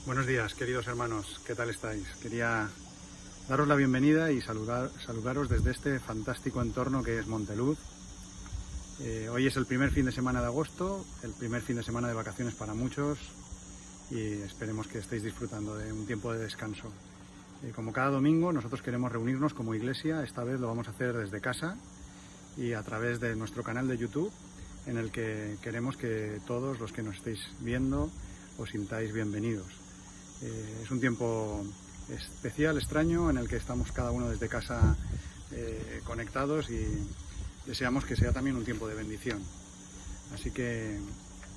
Buenos días, queridos hermanos, ¿qué tal estáis? Quería daros la bienvenida y saludaros desde este fantástico entorno que es Monteluz. Hoy es el primer fin de semana de agosto, el primer fin de semana de vacaciones para muchos y esperemos que estéis disfrutando de un tiempo de descanso. Como cada domingo, nosotros queremos reunirnos como iglesia. Esta vez lo vamos a hacer desde casa y a través de nuestro canal de YouTube, en el que queremos que todos los que nos estéis viendo os sintáis bienvenidos. Es un tiempo especial, extraño, en el que estamos cada uno desde casa conectados y deseamos que sea también un tiempo de bendición. Así que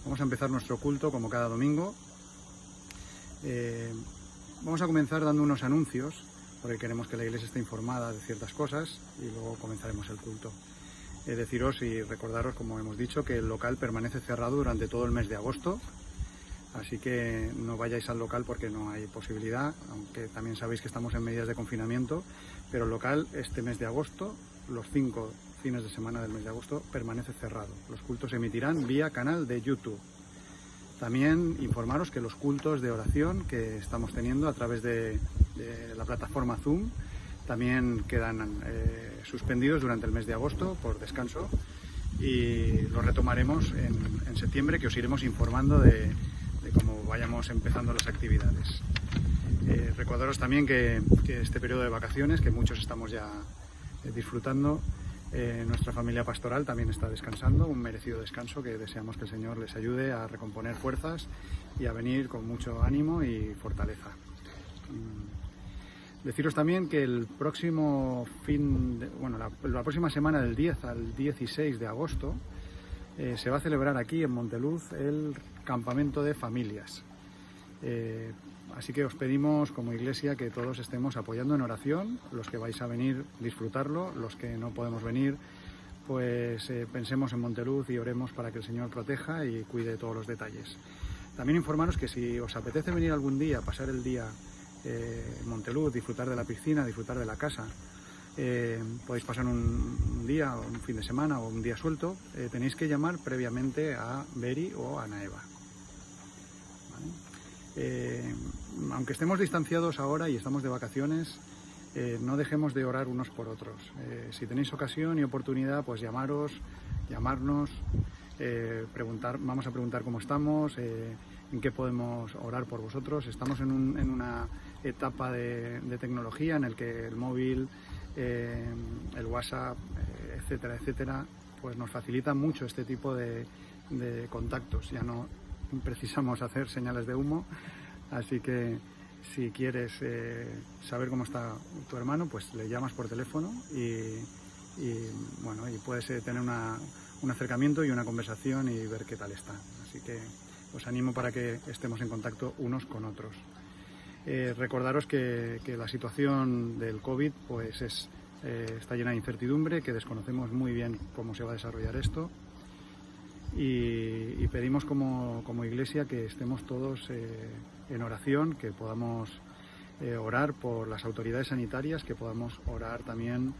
vamos a empezar nuestro culto como cada domingo. Vamos a comenzar dando unos anuncios, porque queremos que la iglesia esté informada de ciertas cosas y luego comenzaremos el culto. Deciros y recordaros, como hemos dicho, que el local permanece cerrado durante todo el mes de agosto. Así que no vayáis al local porque no hay posibilidad, aunque también sabéis que estamos en medidas de confinamiento, pero el local este mes de agosto, los 5 fines de semana del mes de agosto, permanece cerrado. Los cultos se emitirán vía canal de YouTube. También informaros que los cultos de oración que estamos teniendo a través de la plataforma Zoom también quedan suspendidos durante el mes de agosto por descanso y los retomaremos en septiembre, que os iremos informando de cómo vayamos empezando las actividades. Recordaros también que este periodo de vacaciones, que muchos estamos ya disfrutando, nuestra familia pastoral también está descansando, un merecido descanso que deseamos que el Señor les ayude a recomponer fuerzas y a venir con mucho ánimo y fortaleza. Deciros también que el próximo la próxima semana del 10 al 16 de agosto se va a celebrar aquí en Monteluz el campamento de familias. Así que os pedimos como iglesia que todos estemos apoyando en oración, los que vais a venir disfrutarlo, los que no podemos venir, pues pensemos en Monteluz y oremos para que el Señor proteja y cuide todos los detalles. También informaros que si os apetece venir algún día, pasar el día en Monteluz, disfrutar de la piscina, disfrutar de la casa, podéis pasar un día, o un fin de semana o un día suelto, tenéis que llamar previamente a Beri o a Naeva. ¿Vale? Aunque estemos distanciados ahora y estamos de vacaciones, no dejemos de orar unos por otros. Si tenéis ocasión y oportunidad, pues llamarnos, vamos a preguntar cómo estamos, en qué podemos orar por vosotros. Estamos en una etapa de tecnología en el que el móvil, el WhatsApp, etcétera, pues nos facilita mucho este tipo de contactos. Ya no precisamos hacer señales de humo, así que si quieres saber cómo está tu hermano, pues le llamas por teléfono y puedes tener un acercamiento y una conversación y ver qué tal está. Así que os animo para que estemos en contacto unos con otros. Recordaros que la situación del COVID pues está llena de incertidumbre, que desconocemos muy bien cómo se va a desarrollar esto y pedimos como iglesia que estemos todos en oración, que podamos orar por las autoridades sanitarias, que podamos orar también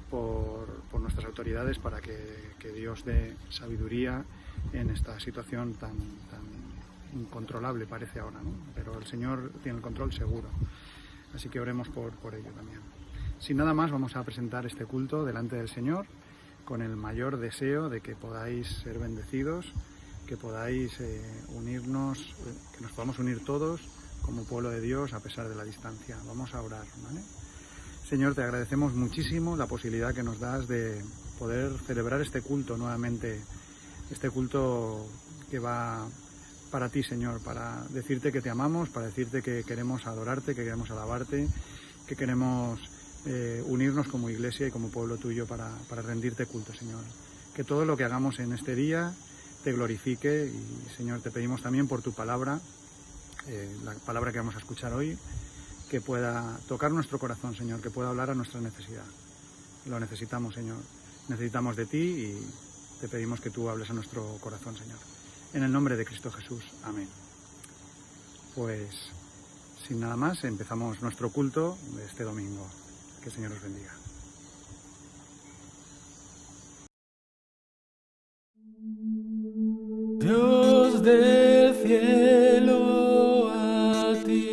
por nuestras autoridades para que Dios dé sabiduría en esta situación tan incontrolable parece ahora, ¿no? Pero el Señor tiene el control seguro, así que oremos por ello también. Sin nada más, vamos a presentar este culto delante del Señor con el mayor deseo de que podáis ser bendecidos, que podáis unirnos, que nos podamos unir todos como pueblo de Dios a pesar de la distancia. Vamos a orar, ¿vale? Señor, te agradecemos muchísimo la posibilidad que nos das de poder celebrar este culto nuevamente, este culto que va para ti, Señor, para decirte que te amamos, para decirte que queremos adorarte, que queremos alabarte, que queremos unirnos como iglesia y como pueblo tuyo para rendirte culto, Señor. Que todo lo que hagamos en este día te glorifique y, Señor, te pedimos también por tu palabra, la palabra que vamos a escuchar hoy, que pueda tocar nuestro corazón, Señor, que pueda hablar a nuestra necesidad. Lo necesitamos, Señor. Necesitamos de ti y te pedimos que tú hables a nuestro corazón, Señor. En el nombre de Cristo Jesús. Amén. Pues, sin nada más, empezamos nuestro culto de este domingo. Que el Señor os bendiga. Dios del cielo, a ti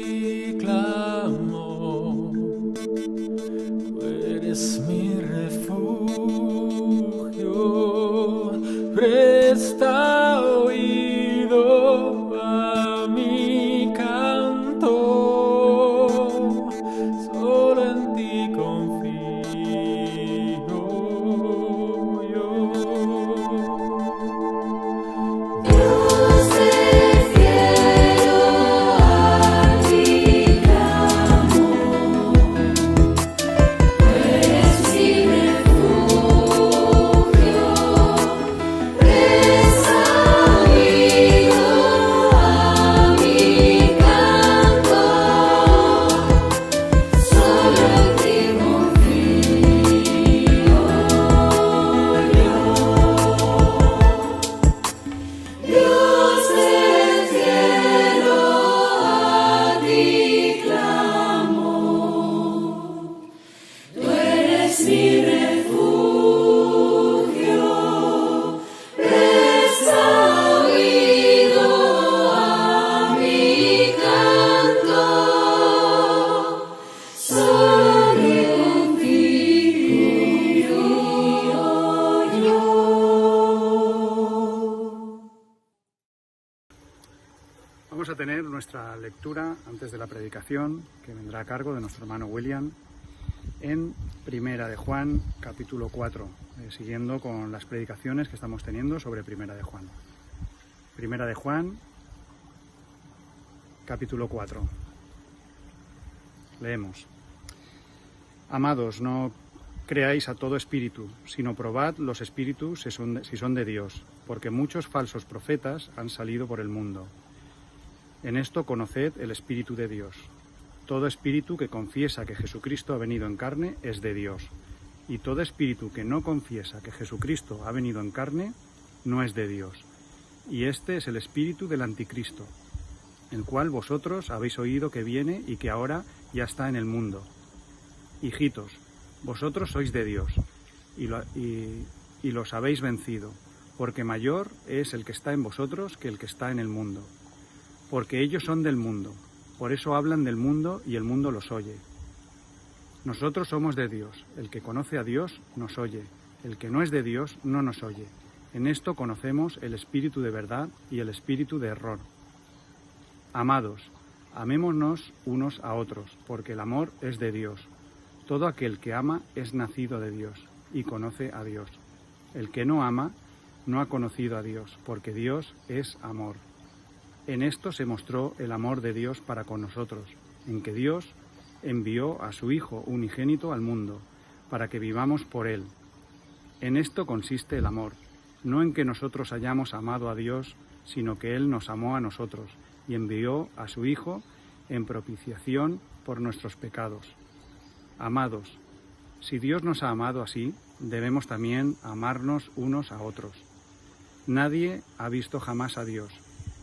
Vamos a tener nuestra lectura antes de la predicación, que vendrá a cargo de nuestro hermano William, en Primera de Juan, capítulo 4, siguiendo con las predicaciones que estamos teniendo sobre Primera de Juan. Primera de Juan, capítulo 4. Leemos. Amados, no creáis a todo espíritu, sino probad los espíritus si son de Dios, porque muchos falsos profetas han salido por el mundo. En esto conoced el Espíritu de Dios. Todo espíritu que confiesa que Jesucristo ha venido en carne es de Dios, y todo espíritu que no confiesa que Jesucristo ha venido en carne no es de Dios. Y este es el espíritu del anticristo, el cual vosotros habéis oído que viene y que ahora ya está en el mundo. Hijitos, vosotros sois de Dios, y los habéis vencido, porque mayor es el que está en vosotros que el que está en el mundo. Porque ellos son del mundo, por eso hablan del mundo y el mundo los oye. Nosotros somos de Dios, el que conoce a Dios nos oye, el que no es de Dios no nos oye. En esto conocemos el espíritu de verdad y el espíritu de error. Amados, amémonos unos a otros, porque el amor es de Dios. Todo aquel que ama es nacido de Dios y conoce a Dios. El que no ama no ha conocido a Dios, porque Dios es amor. En esto se mostró el amor de Dios para con nosotros, en que Dios envió a su Hijo unigénito al mundo, para que vivamos por Él. En esto consiste el amor, no en que nosotros hayamos amado a Dios, sino que Él nos amó a nosotros y envió a su Hijo en propiciación por nuestros pecados. Amados, si Dios nos ha amado así, debemos también amarnos unos a otros. Nadie ha visto jamás a Dios.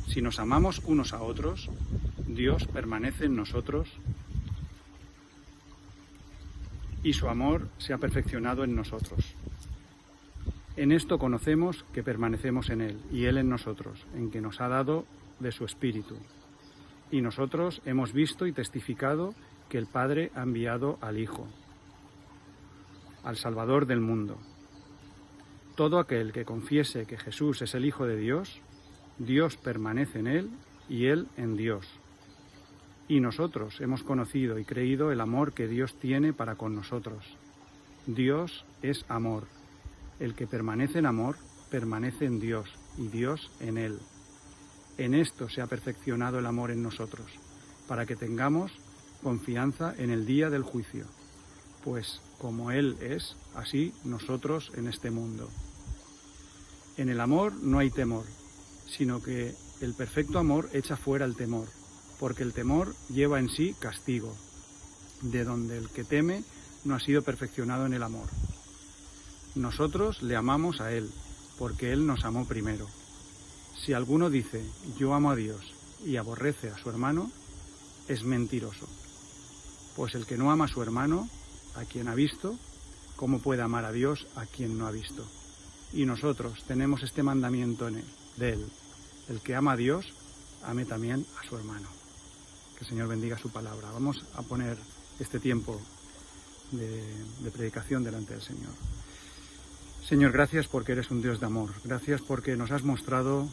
Si nos amamos unos a otros, Dios permanece en nosotros y su amor se ha perfeccionado en nosotros. En esto conocemos que permanecemos en Él y Él en nosotros, en que nos ha dado de su Espíritu. Y nosotros hemos visto y testificado que el Padre ha enviado al Hijo, al Salvador del mundo. Todo aquel que confiese que Jesús es el Hijo de Dios, Dios permanece en Él y Él en Dios. Y nosotros hemos conocido y creído el amor que Dios tiene para con nosotros. Dios es amor. El que permanece en amor, permanece en Dios y Dios en Él. En esto se ha perfeccionado el amor en nosotros, para que tengamos confianza en el día del juicio. Pues como Él es, así nosotros en este mundo. En el amor no hay temor, sino que el perfecto amor echa fuera el temor, porque el temor lleva en sí castigo, de donde el que teme no ha sido perfeccionado en el amor. Nosotros le amamos a Él, porque Él nos amó primero. Si alguno dice, yo amo a Dios, y aborrece a su hermano, es mentiroso. Pues el que no ama a su hermano, a quien ha visto, ¿cómo puede amar a Dios a quien no ha visto? Y nosotros tenemos este mandamiento de Él. El que ama a Dios, ame también a su hermano. Que el Señor bendiga su palabra. Vamos a poner este tiempo de predicación delante del Señor. Señor, gracias porque eres un Dios de amor. Gracias porque nos has mostrado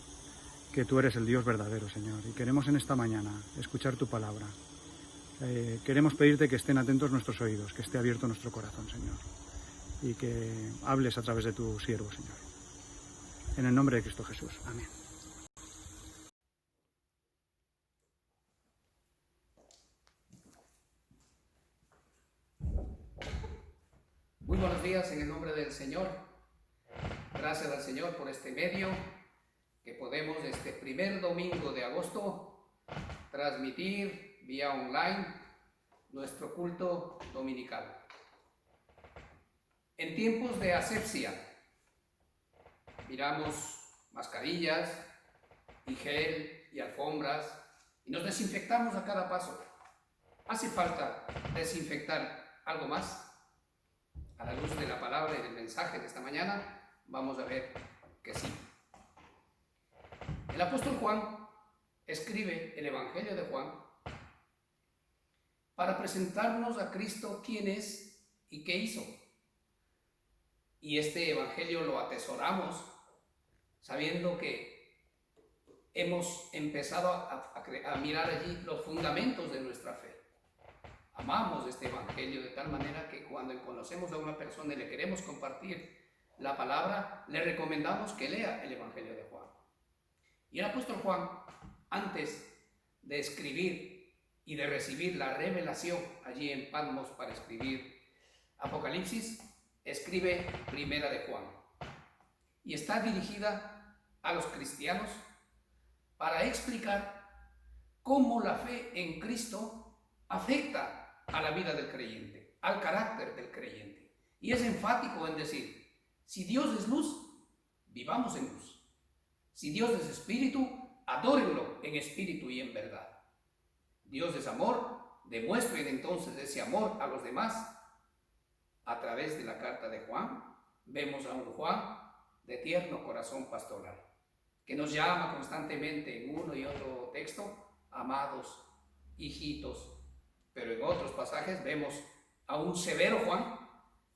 que tú eres el Dios verdadero, Señor. Y queremos en esta mañana escuchar tu palabra. Queremos pedirte que estén atentos nuestros oídos, que esté abierto nuestro corazón, Señor. Y que hables a través de tu siervo, Señor. En el nombre de Cristo Jesús. Amén. Muy buenos días en el nombre del Señor. Gracias al Señor por este medio que podemos este primer domingo de agosto transmitir vía online nuestro culto dominical. En tiempos de asepsia miramos mascarillas y gel y alfombras y nos desinfectamos a cada paso. ¿Hace falta desinfectar algo más? A la luz de la palabra y del mensaje de esta mañana, vamos a ver que sí. El apóstol Juan escribe el Evangelio de Juan para presentarnos a Cristo quién es y qué hizo. Y este Evangelio lo atesoramos sabiendo que hemos empezado a mirar allí los fundamentos de nuestra fe. Amamos este evangelio de tal manera que cuando conocemos a una persona y le queremos compartir la palabra, le recomendamos que lea el evangelio de Juan. Y el apóstol Juan, antes de escribir y de recibir la revelación allí en Patmos para escribir Apocalipsis, escribe Primera de Juan. Y está dirigida a los cristianos para explicar cómo la fe en Cristo afecta a la vida del creyente, al carácter del creyente. Y es enfático en decir, si Dios es luz, vivamos en luz. Si Dios es espíritu, adórenlo en espíritu y en verdad. Dios es amor, demuestren entonces ese amor a los demás. A través de la carta de Juan, vemos a un Juan de tierno corazón pastoral, que nos llama constantemente en uno y otro texto, amados, hijitos, pero en otros pasajes vemos a un severo Juan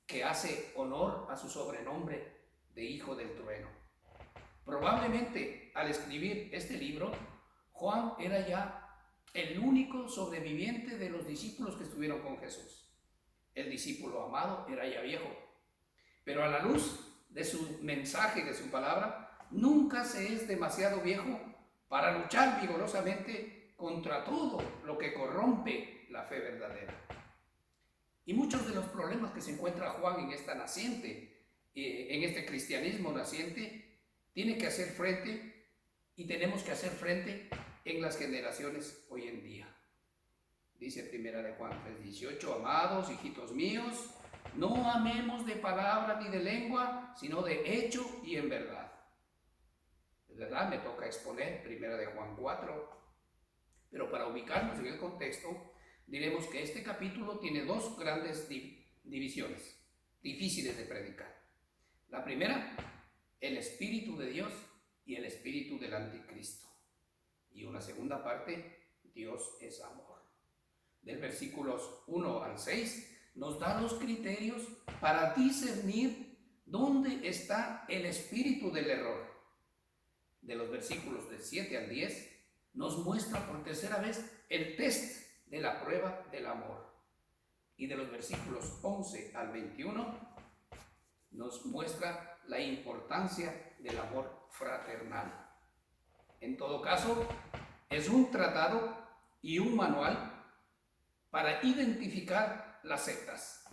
que hace honor a su sobrenombre de hijo del trueno. Probablemente al escribir este libro, Juan era ya el único sobreviviente de los discípulos que estuvieron con Jesús. El discípulo amado era ya viejo, pero a la luz de su mensaje, de su palabra, nunca se es demasiado viejo para luchar vigorosamente contra todo lo que corrompe la fe verdadera. Y muchos de los problemas que se encuentra Juan en esta naciente, en este cristianismo naciente, tiene que hacer frente y tenemos que hacer frente en las generaciones hoy en día. Dice Primera de Juan 3:18, amados, hijitos míos, no amemos de palabra ni de lengua, sino de hecho y en verdad. Es verdad, me toca exponer Primera de Juan 4, pero para ubicarnos en el contexto, diremos que este capítulo tiene dos grandes divisiones, difíciles de predicar. La primera, el Espíritu de Dios y el Espíritu del Anticristo. Y una segunda parte, Dios es amor. Del versículos 1 al 6 nos da los criterios para discernir dónde está el espíritu del error. De los versículos del 7 al 10 nos muestra por tercera vez el test de la prueba del amor. Y de los versículos 11 al 21 nos muestra la importancia del amor fraternal. En todo caso, es un tratado y un manual para identificar las sectas.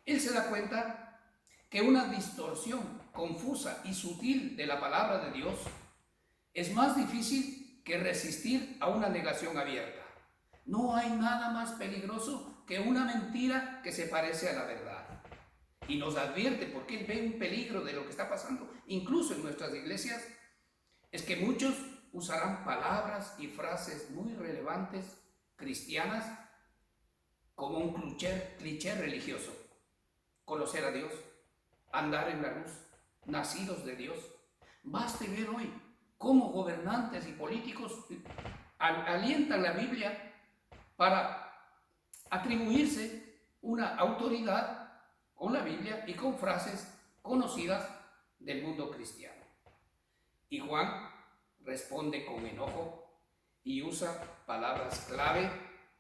Él se da cuenta que una distorsión confusa y sutil de la palabra de Dios es más difícil que resistir a una negación abierta. No hay nada más peligroso que una mentira que se parece a la verdad. Y nos advierte, porque él ve un peligro de lo que está pasando, incluso en nuestras iglesias, es que muchos usarán palabras y frases muy relevantes, cristianas, como un cliché religioso. Conocer a Dios, andar en la luz, nacidos de Dios. Baste ver hoy cómo gobernantes y políticos alientan la Biblia para atribuirse una autoridad con la Biblia y con frases conocidas del mundo cristiano. Y Juan responde con enojo y usa palabras clave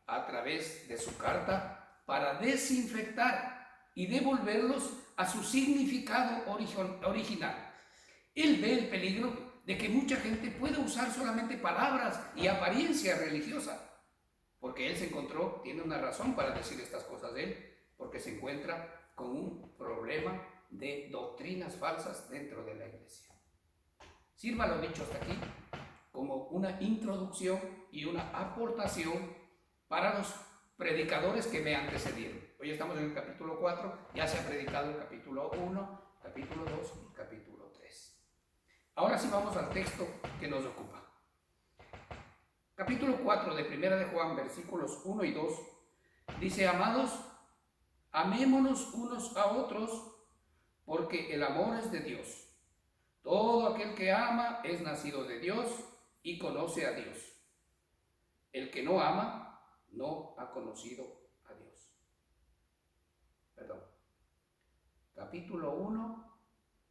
a través de su carta para desinfectar y devolverlos a su significado original. Él ve el peligro de que mucha gente pueda usar solamente palabras y apariencia religiosa, porque él se encontró, tiene una razón para decir estas cosas de él, porque se encuentra con un problema de doctrinas falsas dentro de la iglesia. Sirva lo dicho hasta aquí como una introducción y una aportación para los predicadores que me antecedieron. Hoy estamos en el capítulo 4, ya se ha predicado el capítulo 1, capítulo 2 y capítulo 3. Ahora sí vamos al texto que nos ocupa. Capítulo 4 de Primera de Juan, versículos 1 y 2, dice, amados, amémonos unos a otros, porque el amor es de Dios. Todo aquel que ama es nacido de Dios y conoce a Dios. El que no ama no ha conocido a Dios. Perdón.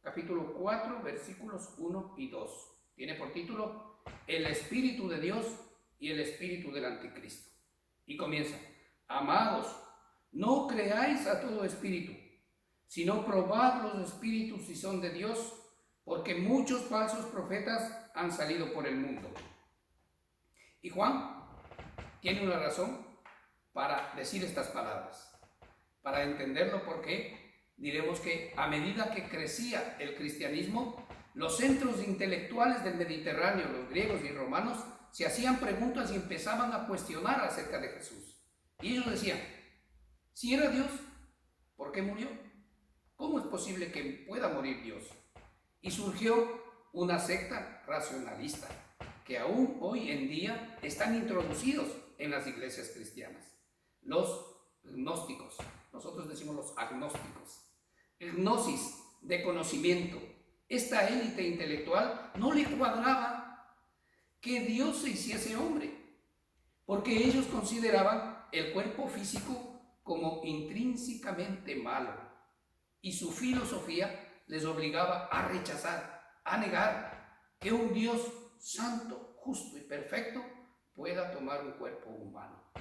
Capítulo 4, versículos 1 y 2. Tiene por título el espíritu de Dios y el espíritu del anticristo. Y comienza: amados, no creáis a todo espíritu, sino probad los espíritus si son de Dios, porque muchos falsos profetas han salido por el mundo. Y Juan tiene una razón para decir estas palabras. Para entenderlo, por qué, diremos que a medida que crecía el cristianismo, los centros intelectuales del Mediterráneo, los griegos y romanos, se hacían preguntas y empezaban a cuestionar acerca de Jesús. Y ellos decían: si era Dios, ¿por qué murió? ¿Cómo es posible que pueda morir Dios? Y surgió una secta racionalista que aún hoy en día están introducidos en las iglesias cristianas. Los gnósticos, nosotros decimos los agnósticos. El gnosis de conocimiento. Esta élite intelectual no le cuadraba que Dios se hiciese hombre, porque ellos consideraban el cuerpo físico como intrínsecamente malo, y su filosofía les obligaba a rechazar, a negar que un Dios santo, justo y perfecto pueda tomar un cuerpo humano.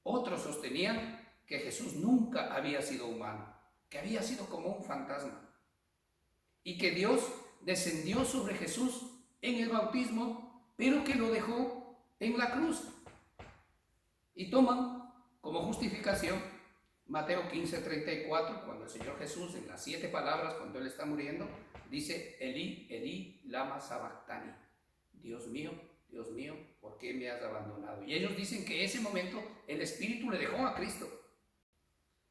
Otros sostenían que Jesús nunca había sido humano, que había sido como un fantasma, y que Dios descendió sobre Jesús en el bautismo, pero que lo dejó en la cruz. Y toman como justificación Mateo 15:34, cuando el Señor Jesús, en las 7 palabras, cuando Él está muriendo, dice: Elí, Elí, lama sabactani. Dios mío, ¿por qué me has abandonado? Y ellos dicen que en ese momento el Espíritu le dejó a Cristo.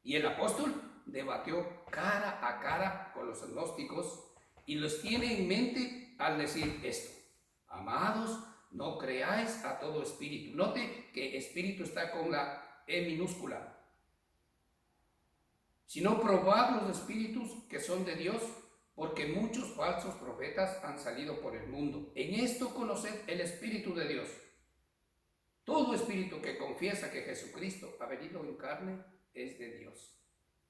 Y el apóstol debatió cara a cara con los agnósticos y los tiene en mente al decir esto: amados, no creáis a todo espíritu. Note que espíritu está con la E minúscula. Sino probad los espíritus que son de Dios, porque muchos falsos profetas han salido por el mundo. En esto conoced el Espíritu de Dios. Todo espíritu que confiesa que Jesucristo ha venido en carne es de Dios.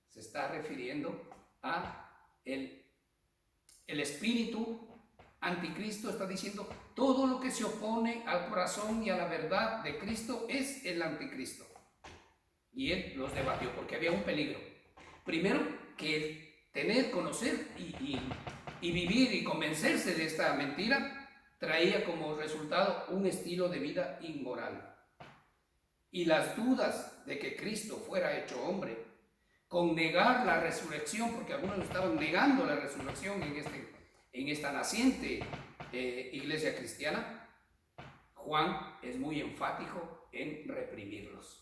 Se está refiriendo a el espíritu anticristo. Está diciendo: todo lo que se opone al corazón y a la verdad de Cristo es el anticristo. Y él los debatió porque había un peligro. Primero, que el tener, conocer y vivir y convencerse de esta mentira traía como resultado un estilo de vida inmoral. Y las dudas de que Cristo fuera hecho hombre, con negar la resurrección, porque algunos estaban negando la resurrección en esta naciente iglesia cristiana, Juan es muy enfático en reprimirlos.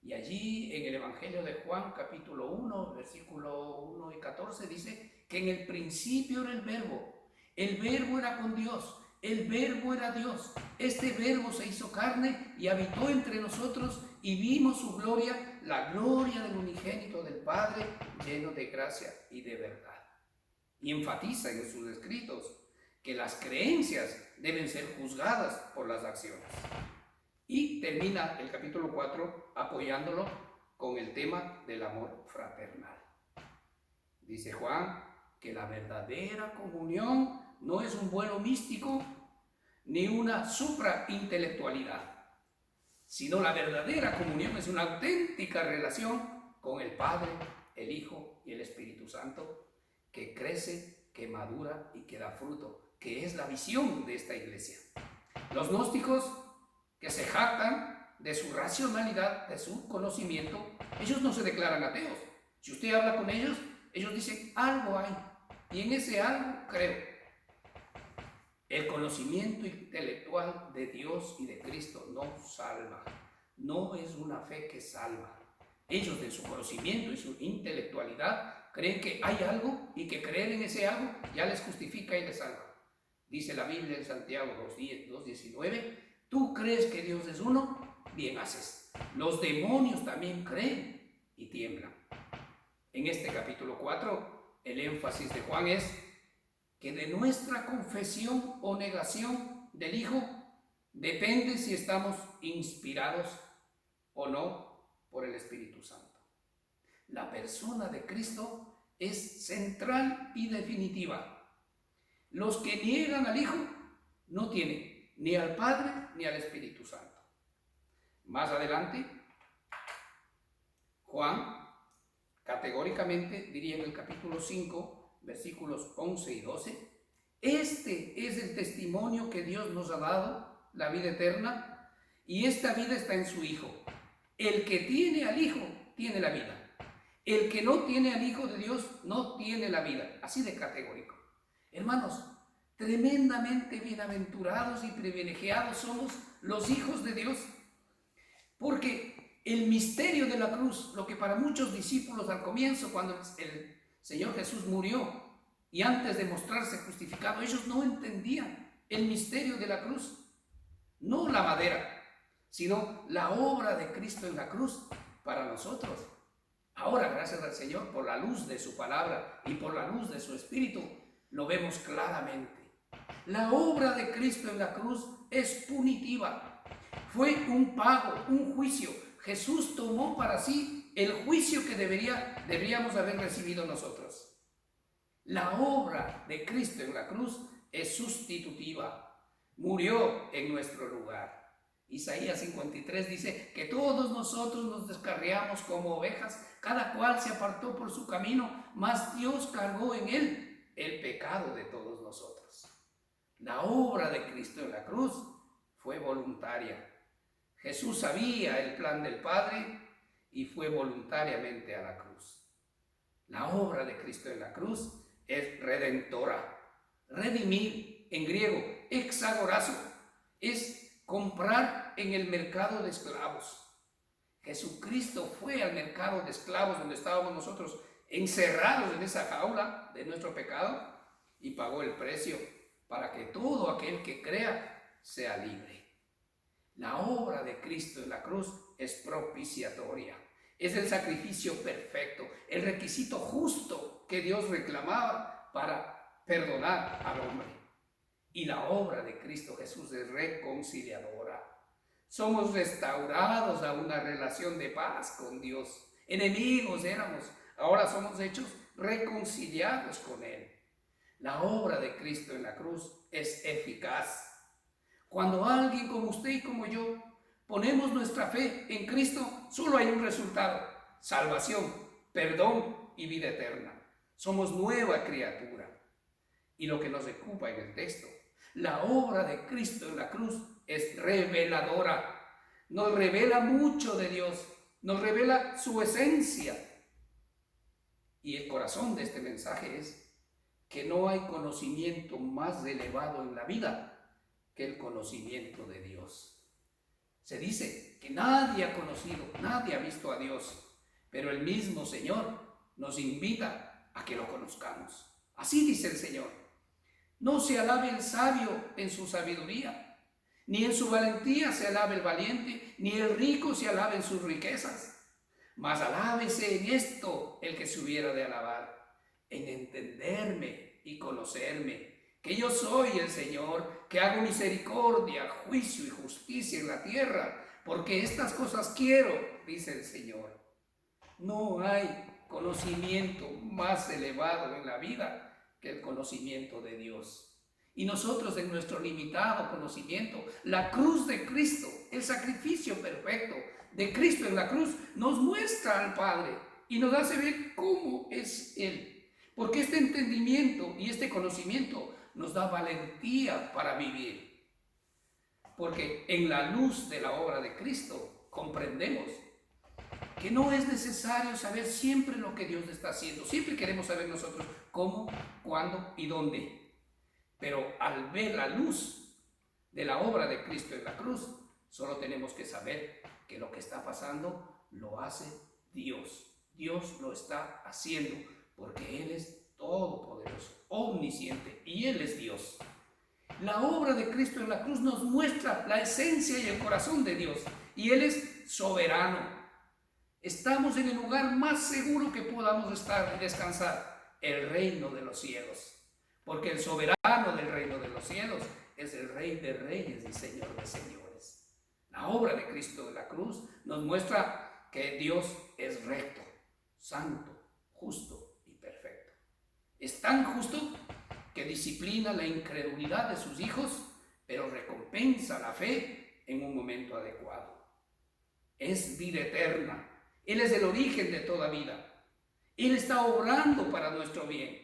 Y allí en el Evangelio de Juan, capítulo 1, versículo 1 y 14, dice que en el principio era el verbo era con Dios, el verbo era Dios. Este verbo se hizo carne y habitó entre nosotros y vimos su gloria, la gloria del unigénito del Padre, lleno de gracia y de verdad. Y enfatiza en sus escritos que las creencias deben ser juzgadas por las acciones. Y termina el capítulo 4 apoyándolo con el tema del amor fraternal. Dice Juan que la verdadera comunión no es un vuelo místico ni una supraintelectualidad, sino la verdadera comunión es una auténtica relación con el Padre, el Hijo y el Espíritu Santo, que crece, que madura y que da fruto, que es la visión de esta iglesia. Los gnósticos, que se jactan de su racionalidad, de su conocimiento, ellos no se declaran ateos. Si usted habla con ellos, ellos dicen: algo hay, y en ese algo creo. El conocimiento intelectual de Dios y de Cristo no salva, no es una fe que salva. Ellos, de su conocimiento y su intelectualidad, creen que hay algo y que creer en ese algo ya les justifica y les salva. Dice la Biblia en Santiago 2:19: tú crees que Dios es uno, bien haces. Los demonios también creen y tiemblan. En este capítulo 4, el énfasis de Juan es que de nuestra confesión o negación del Hijo depende si estamos inspirados o no por el Espíritu Santo. La persona de Cristo es central y definitiva. Los que niegan al Hijo no tienen ni al Padre ni al Espíritu Santo. Más adelante, Juan categóricamente diría en el capítulo 5, versículos 11 y 12, este es el testimonio que Dios nos ha dado, la vida eterna, y esta vida está en su Hijo. El que tiene al Hijo tiene la vida. El que no tiene al Hijo de Dios no tiene la vida. Así de categórico. Hermanos, tremendamente bienaventurados y privilegiados somos los hijos de Dios, porque el misterio de la cruz, lo que para muchos discípulos al comienzo, cuando el Señor Jesús murió y antes de mostrarse justificado, ellos no entendían el misterio de la cruz, no la madera, sino la obra de Cristo en la cruz para nosotros. Ahora, gracias al Señor, por la luz de su palabra y por la luz de su Espíritu, lo vemos claramente. La obra de Cristo en la cruz es punitiva. Fue un pago, un juicio. Jesús tomó para sí el juicio que deberíamos haber recibido nosotros. La obra de Cristo en la cruz es sustitutiva. Murió en nuestro lugar. Isaías 53 dice que todos nosotros nos descarriamos como ovejas, cada cual se apartó por su camino, mas Dios cargó en él el pecado de todos nosotros. La obra de Cristo en la cruz fue voluntaria. Jesús sabía el plan del Padre y fue voluntariamente a la cruz. La obra de Cristo en la cruz es redentora. Redimir, en griego, exagorazo, es comprar en el mercado de esclavos. Jesucristo fue al mercado de esclavos donde estábamos nosotros encerrados en esa jaula de nuestro pecado y pagó el precio para que todo aquel que crea sea libre. La obra de Cristo en la cruz es propiciatoria, es el sacrificio perfecto, el requisito justo que Dios reclamaba para perdonar al hombre. Y la obra de Cristo Jesús es reconciliadora. Somos restaurados a una relación de paz con Dios. Enemigos éramos, ahora somos hechos reconciliados con Él. La obra de Cristo en la cruz es eficaz. Cuando alguien como usted y como yo ponemos nuestra fe en Cristo, solo hay un resultado: salvación, perdón y vida eterna. Somos nueva criatura. Y lo que nos ocupa en el texto, la obra de Cristo en la cruz es reveladora. Nos revela mucho de Dios, nos revela su esencia. Y el corazón de este mensaje es que no hay conocimiento más elevado en la vida que el conocimiento de Dios. Se dice que nadie ha conocido, nadie ha visto a Dios, pero el mismo Señor nos invita a que lo conozcamos. Así dice el Señor: no se alabe el sabio en su sabiduría, ni en su valentía se alabe el valiente, ni el rico se alabe en sus riquezas, mas alábese en esto el que se hubiera de alabar, en entenderme y conocerme, que yo soy el Señor, que hago misericordia, juicio y justicia en la tierra, porque estas cosas quiero, dice el Señor. No hay conocimiento más elevado en la vida que el conocimiento de Dios. Y nosotros, en nuestro limitado conocimiento, la cruz de Cristo, el sacrificio perfecto de Cristo en la cruz, nos muestra al Padre y nos hace ver cómo es Él. Porque este entendimiento y este conocimiento nos da valentía para vivir. Porque en la luz de la obra de Cristo comprendemos que no es necesario saber siempre lo que Dios está haciendo. Siempre queremos saber nosotros cómo, cuándo y dónde. Pero al ver la luz de la obra de Cristo en la cruz, solo tenemos que saber que lo que está pasando lo hace Dios. Dios lo está haciendo porque Él es todopoderoso, omnisciente, y Él es Dios. La obra de Cristo en la cruz nos muestra la esencia y el corazón de Dios, y Él es soberano. Estamos en el lugar más seguro que podamos estar y descansar, el reino de los cielos, porque el soberano del reino de los cielos es el Rey de reyes y Señor de señores. La obra de Cristo en la cruz nos muestra que Dios es recto, santo, justo. Es tan justo que disciplina la incredulidad de sus hijos pero recompensa la fe en un momento adecuado. Es vida eterna. Él es el origen de toda vida. Él está obrando para nuestro bien.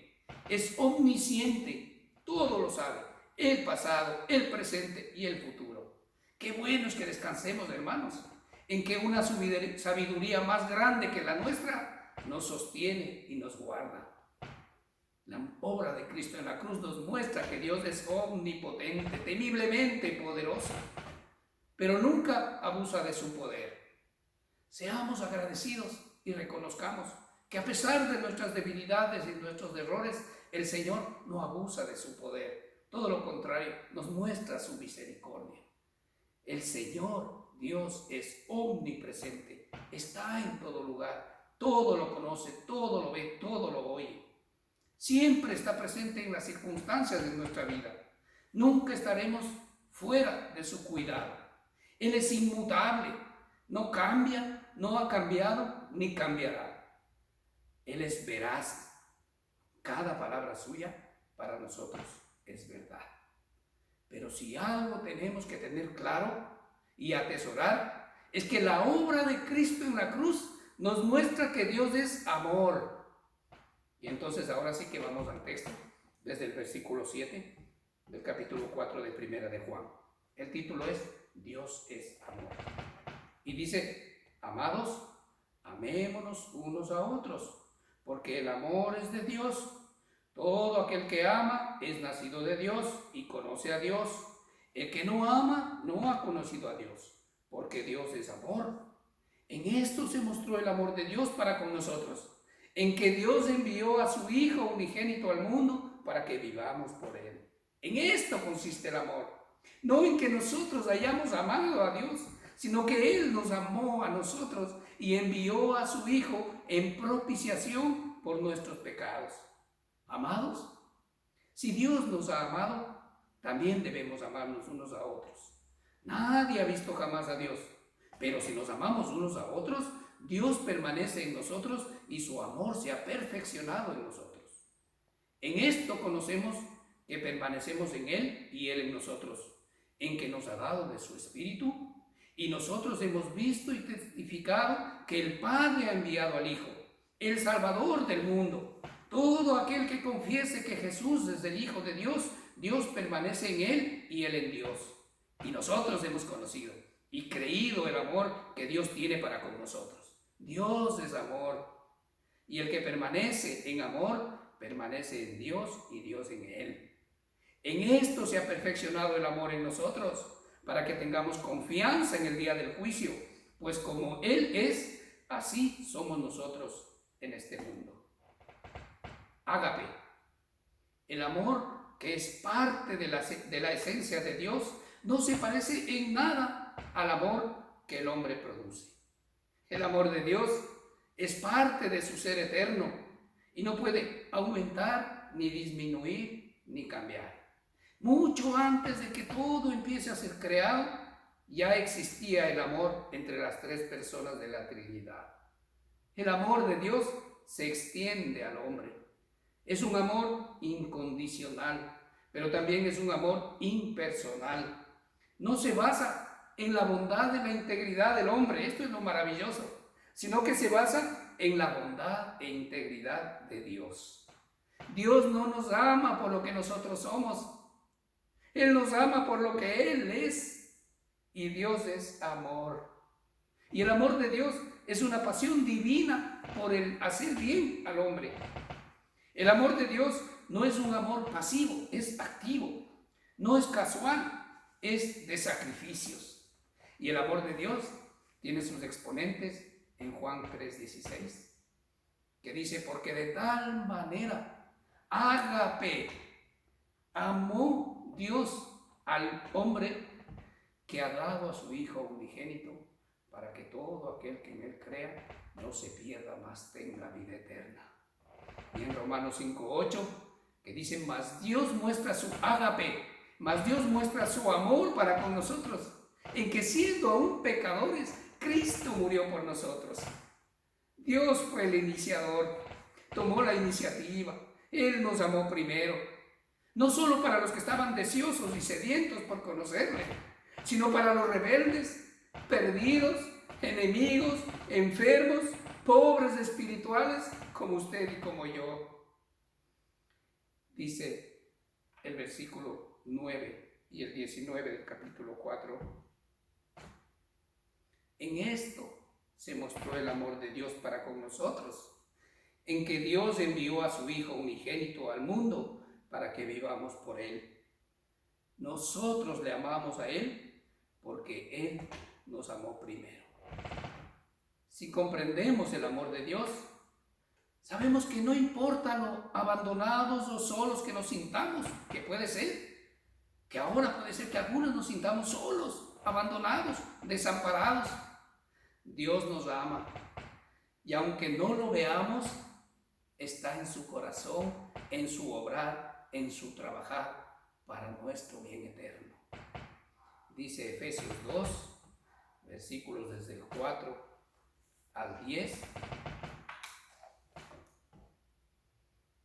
Es omnisciente, todo lo sabe, el pasado, el presente y el futuro. Qué bueno es que descansemos, hermanos, en que una sabiduría más grande que la nuestra nos sostiene y nos guarda. La obra de Cristo en la cruz nos muestra que Dios es omnipotente, temiblemente poderoso, pero nunca abusa de su poder. Seamos agradecidos y reconozcamos que a pesar de nuestras debilidades y nuestros errores, el Señor no abusa de su poder. Todo lo contrario, nos muestra su misericordia. El Señor, Dios, es omnipresente, está en todo lugar, todo lo conoce, todo lo ve, todo lo oye. Siempre está presente en las circunstancias de nuestra vida. Nunca estaremos fuera de su cuidado. Él es inmutable, no cambia, no ha cambiado ni cambiará. Él es veraz. Cada palabra suya para nosotros es verdad. Pero si algo tenemos que tener claro y atesorar, es que la obra de Cristo en la cruz nos muestra que Dios es amor. Y entonces ahora sí que vamos al texto, desde el versículo 7 del capítulo 4 de Primera de Juan. El título es Dios es amor. Y dice, amados, amémonos unos a otros, porque el amor es de Dios. Todo aquel que ama es nacido de Dios y conoce a Dios. El que no ama no ha conocido a Dios, porque Dios es amor. En esto se mostró el amor de Dios para con nosotros, en que Dios envió a su Hijo unigénito al mundo para que vivamos por Él. En esto consiste el amor, no en que nosotros hayamos amado a Dios, sino que Él nos amó a nosotros y envió a su Hijo en propiciación por nuestros pecados. Amados, si Dios nos ha amado, también debemos amarnos unos a otros. Nadie ha visto jamás a Dios, pero si nos amamos unos a otros, Dios permanece en nosotros y su amor se ha perfeccionado en nosotros. En esto conocemos que permanecemos en Él y Él en nosotros, en que nos ha dado de su Espíritu, y nosotros hemos visto y testificado que el Padre ha enviado al Hijo, el Salvador del mundo. Todo aquel que confiese que Jesús es el Hijo de Dios, Dios permanece en Él y Él en Dios. Y nosotros hemos conocido y creído el amor que Dios tiene para con nosotros. Dios es amor, y el que permanece en amor, permanece en Dios y Dios en Él. En esto se ha perfeccionado el amor en nosotros, para que tengamos confianza en el día del juicio, pues como Él es, así somos nosotros en este mundo. Ágape, el amor que es parte de la esencia de Dios, no se parece en nada al amor que el hombre produce. El amor de Dios es parte de su ser eterno y no puede aumentar, ni disminuir, ni cambiar. Mucho antes de que todo empiece a ser creado, ya existía el amor entre las tres personas de la Trinidad. El amor de Dios se extiende al hombre. Es un amor incondicional, pero también es un amor impersonal. No se basa en la bondad y la integridad del hombre, esto es lo maravilloso, sino que se basa en la bondad e integridad de Dios. Dios no nos ama por lo que nosotros somos, Él nos ama por lo que Él es, y Dios es amor. Y el amor de Dios es una pasión divina por el hacer bien al hombre. El amor de Dios no es un amor pasivo, es activo, no es casual, es de sacrificios. Y el amor de Dios tiene sus exponentes en Juan 3:16, que dice, porque de tal manera, ágape, amó Dios al hombre que ha dado a su Hijo unigénito, para que todo aquel que en Él crea no se pierda, mas tenga vida eterna. Y en Romanos 5:8, que dice, mas Dios muestra su ágape, mas Dios muestra su amor para con nosotros, en que siendo aún pecadores, Cristo murió por nosotros. Dios fue el iniciador, tomó la iniciativa, Él nos amó primero. no solo para los que estaban deseosos y sedientos por conocerle, sino para los rebeldes, perdidos, enemigos, enfermos, pobres espirituales, como usted y como yo. Dice el versículo 9 y el 19 del capítulo 4. En esto se mostró el amor de Dios para con nosotros, en que Dios envió a su Hijo unigénito al mundo para que vivamos por Él. Nosotros le amamos a Él porque Él nos amó primero. Si comprendemos el amor de Dios, sabemos que no importa lo abandonados o solos que nos sintamos, que puede ser, que ahora puede ser que algunos nos sintamos solos, abandonados, desamparados. Dios nos ama y aunque no lo veamos, está en su corazón, en su obrar, en su trabajar para nuestro bien eterno. Dice Efesios 2, versículos desde el 4 al 10.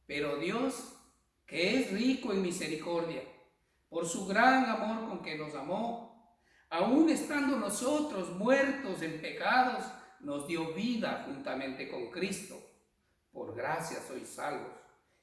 Pero Dios, que es rico en misericordia, por su gran amor con que nos amó, aun estando nosotros muertos en pecados, nos dio vida juntamente con Cristo. Por gracia sois salvos.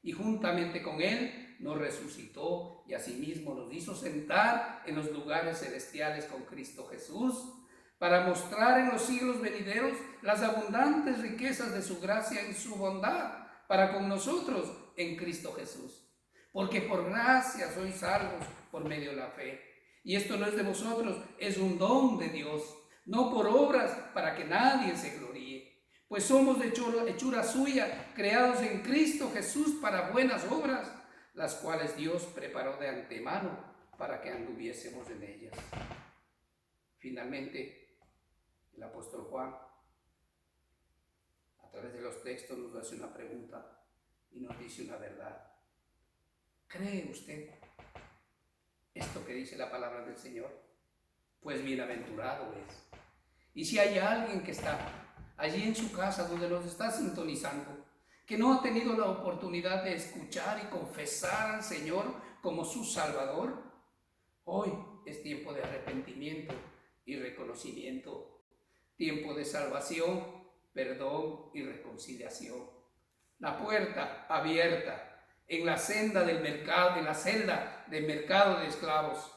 Y juntamente con Él nos resucitó y asimismo nos hizo sentar en los lugares celestiales con Cristo Jesús, para mostrar en los siglos venideros las abundantes riquezas de su gracia en su bondad para con nosotros en Cristo Jesús. Porque por gracia sois salvos por medio de la fe. Y esto no es de vosotros, es un don de Dios, no por obras para que nadie se gloríe. Pues somos de hechura suya, creados en Cristo Jesús para buenas obras, las cuales Dios preparó de antemano para que anduviésemos en ellas. Finalmente, el apóstol Juan, a través de los textos, nos hace una pregunta y nos dice una verdad. ¿Cree usted esto que dice la palabra del Señor? Pues bienaventurado es. Y si hay alguien que está allí en su casa donde nos está sintonizando, que no ha tenido la oportunidad de escuchar y confesar al Señor como su Salvador, hoy es tiempo de arrepentimiento y reconocimiento, tiempo de salvación, perdón y reconciliación. La puerta abierta en la senda del mercado, en la celda del mercado de esclavos,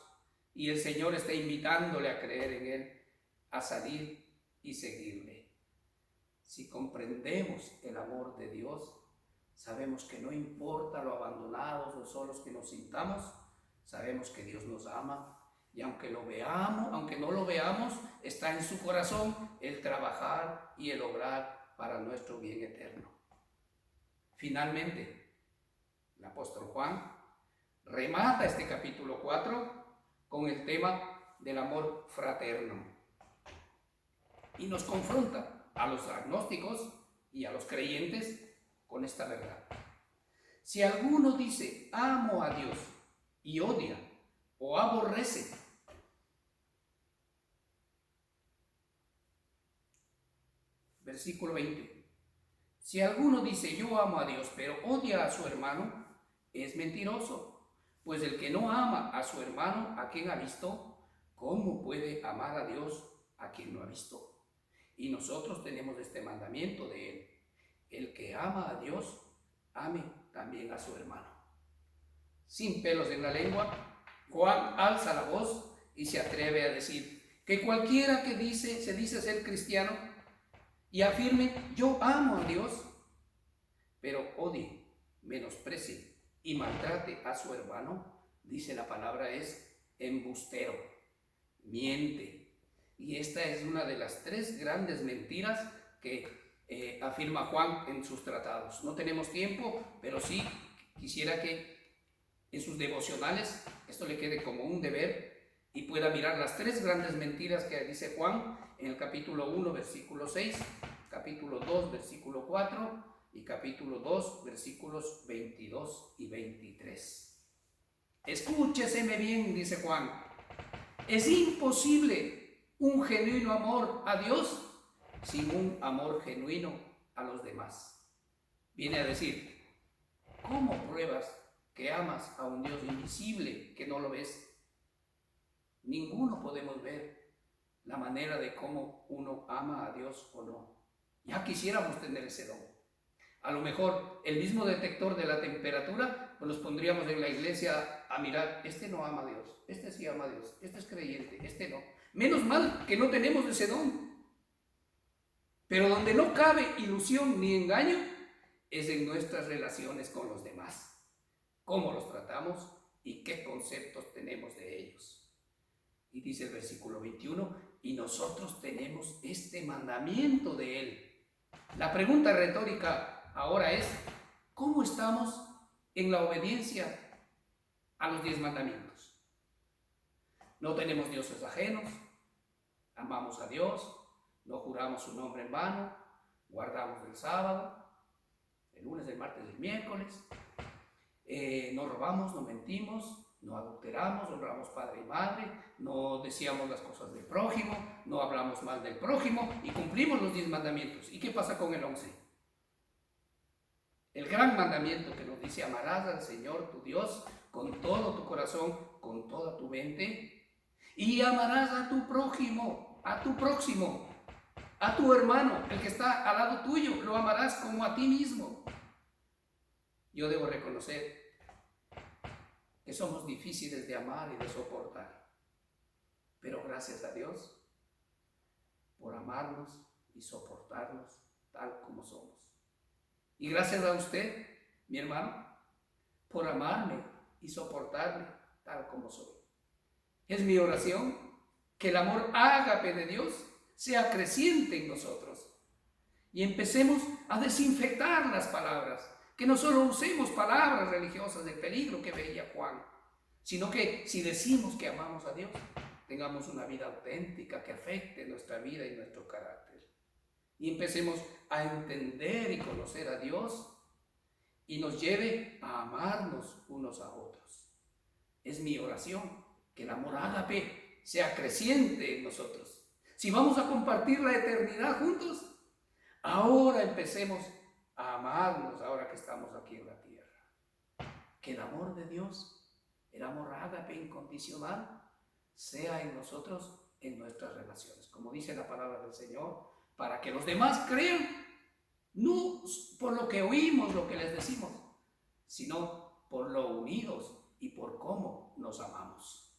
y el Señor está invitándole a creer en Él, a salir y seguirle. Si comprendemos el amor de Dios, sabemos que no importa lo abandonados o solos que nos sintamos, sabemos que Dios nos ama, y aunque lo veamos, aunque no lo veamos, está en su corazón el trabajar y el obrar para nuestro bien eterno. Finalmente, el apóstol Juan remata este capítulo 4 con el tema del amor fraterno y nos confronta a los agnósticos y a los creyentes con esta verdad. Si alguno dice amo a Dios y odia o aborrece, versículo 20, si alguno dice yo amo a Dios pero odia a su hermano, es mentiroso, pues el que no ama a su hermano a quien ha visto, ¿cómo puede amar a Dios a quien no ha visto? Y nosotros tenemos este mandamiento de Él: el que ama a Dios, ame también a su hermano. Sin pelos en la lengua, Juan alza la voz y se atreve a decir que cualquiera que se dice ser cristiano y afirme yo amo a Dios, pero odie, menosprecie y maltrate a su hermano, dice la palabra, es embustero, miente. Y esta es una de las 3 grandes mentiras que afirma Juan en sus tratados. No tenemos tiempo, pero sí quisiera que en sus devocionales esto le quede como un deber y pueda mirar las 3 grandes mentiras que dice Juan en el capítulo 1, versículo 6, capítulo 2, versículo 4 y capítulo 2, versículos 22 y 23. Escúcheseme bien, dice Juan. Es imposible un genuino amor a Dios sin un amor genuino a los demás. Viene a decir, ¿cómo pruebas que amas a un Dios invisible que no lo ves. Ninguno podemos ver la manera de cómo uno ama a Dios o no. Ya quisiéramos tener ese don. A lo mejor el mismo detector de la temperatura, pues los pondríamos en la iglesia a mirar, este no ama a Dios, este sí ama a Dios, este es creyente, este no. Menos mal que no tenemos ese don. Pero donde no cabe ilusión ni engaño es en nuestras relaciones con los demás. Cómo los tratamos y qué conceptos tenemos de ellos. Y dice el versículo 21, y nosotros tenemos este mandamiento de Él. La pregunta retórica ahora es, ¿cómo estamos en la obediencia a los 10 mandamientos? No tenemos dioses ajenos, amamos a Dios, no juramos su nombre en vano, guardamos el sábado, el lunes, el martes, el miércoles, no robamos, no mentimos, no adulteramos, honramos padre y madre, no deseamos las cosas del prójimo, no hablamos mal del prójimo y cumplimos los 10 mandamientos. ¿Y qué pasa con el 11? El gran mandamiento que nos dice amarás al Señor tu Dios con todo tu corazón, con toda tu mente y amarás a tu prójimo, a tu próximo, a tu hermano, el que está al lado tuyo, lo amarás como a ti mismo. Yo debo reconocer que somos difíciles de amar y de soportar, pero gracias a Dios por amarnos y soportarnos tal como somos. Y gracias a usted, mi hermano, por amarme y soportarme tal como soy. Es mi oración que el amor ágape de Dios sea creciente en nosotros y empecemos a desinfectar las palabras, que no solo usemos palabras religiosas del peligro que veía Juan, sino que si decimos que amamos a Dios, tengamos una vida auténtica que afecte nuestra vida y nuestro carácter. Y empecemos a entender y conocer a Dios y nos lleve a amarnos unos a otros. Es mi oración que el amor ágape sea creciente en nosotros. Si vamos a compartir la eternidad juntos, ahora empecemos a amarnos ahora que estamos aquí en la tierra. Que el amor de Dios, el amor ágape incondicional, sea en nosotros, en nuestras relaciones. Como dice la palabra del Señor, para que los demás crean, no por lo que oímos, lo que les decimos, sino por lo unidos y por cómo nos amamos.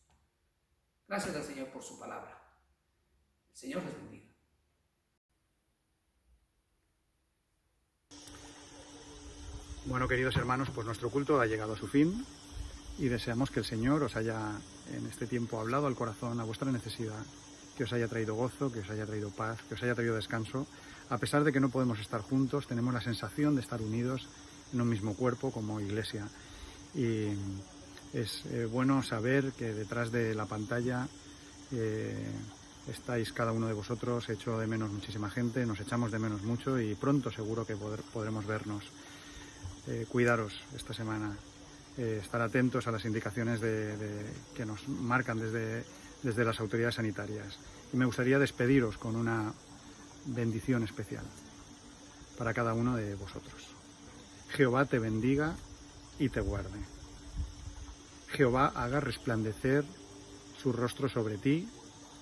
Gracias al Señor por su palabra. El Señor les bendiga. Bueno, queridos hermanos, pues nuestro culto ha llegado a su fin y deseamos que el Señor os haya en este tiempo hablado al corazón, a vuestra necesidad, que os haya traído gozo, que os haya traído paz, que os haya traído descanso. A pesar de que no podemos estar juntos, tenemos la sensación de estar unidos en un mismo cuerpo como iglesia. Y es bueno saber que detrás de la pantalla estáis cada uno de vosotros. Echo de menos muchísima gente, nos echamos de menos mucho y pronto seguro que podremos vernos. Cuidaros esta semana, estar atentos a las indicaciones que nos marcan desde las autoridades sanitarias. Y me gustaría despediros con una bendición especial para cada uno de vosotros. Jehová te bendiga y te guarde. Jehová haga resplandecer su rostro sobre ti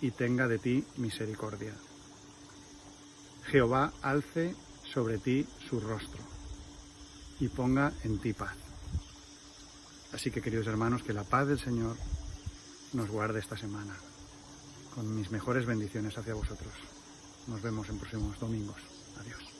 y tenga de ti misericordia. Jehová alce sobre ti su rostro y ponga en ti paz. Así que, queridos hermanos, que la paz del Señor nos guarde esta semana, con mis mejores bendiciones hacia vosotros. Nos vemos en próximos domingos. Adiós.